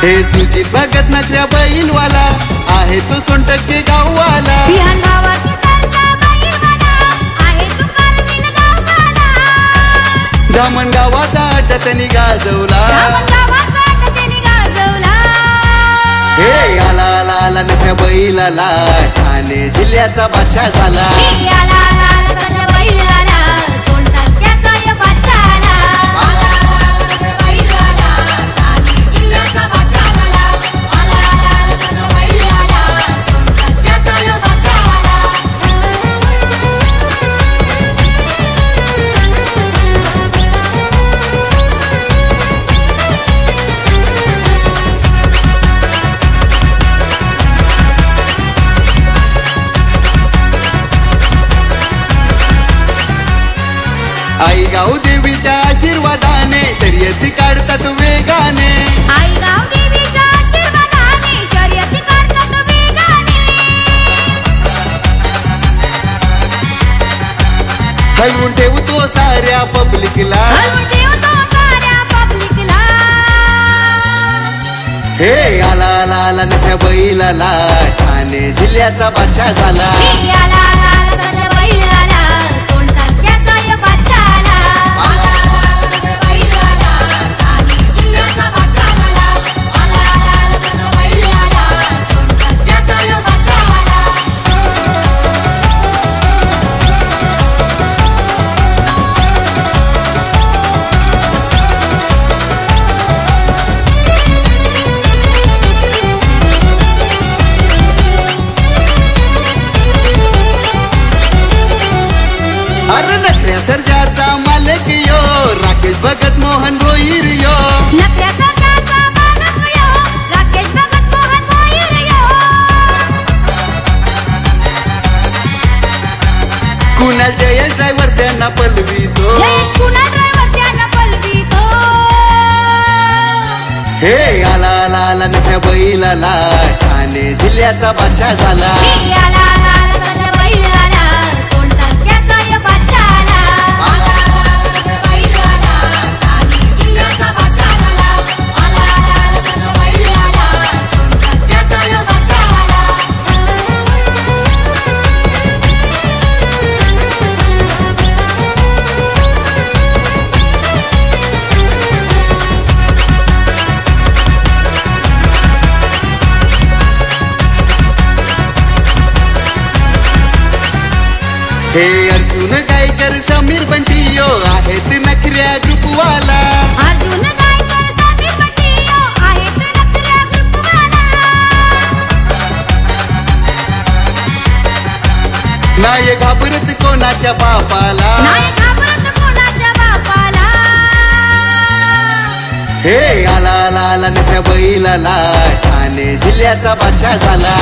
हे सुजित भगत नखऱ्या बैलवाला आहे तो सोनटक्के गाववाला बिहान गावात सरचा बैलवाला आहे तो करविल गाववाला धामण गावाचा अड्डा त्यांनी गाजवला हे आला आला आला नखऱ्या बैलाला ठाणे जिल्ह्याचा बादशाह झाला आई गाव देवीच्या आशीर्वादाने शर्यती काढतात वेगाने आई गाव देवीच्या आशीर्वादाने शर्यती काढतात वेगाने हलवून ठेवतो साऱ्या पब्लिकला हे आला आला आला नखऱ्या बैलाला ठाणे जिल्ह्याचा बादशाह झाला सर्जाचा मालक यो राकेश भगत मोहन भोईर यो नखऱ्या सर्जाचा मालक यो राकेश भगत मोहन भोईर यो कुणाल जयेश ड्रायव्हर त्यांना पलवितो जयेश कुणाल ड्रायव्हर त्यांना पलवितो हे आला आला आला नखऱ्या बैलाला ठाणे जिल्ह्याचा बादशाह झाला हे अर्जुन गायकर समीर बंटियो आहेत नखऱ्या ग्रुपवाला अर्जुन गायकर समीर बंटियो आहेत नखऱ्या ग्रुपवाला नाही घाबरत कोणाच्या बापाला हे आला आला आला नखऱ्या बैलाला ठाणे जिल्ह्याचा बादशाह झाला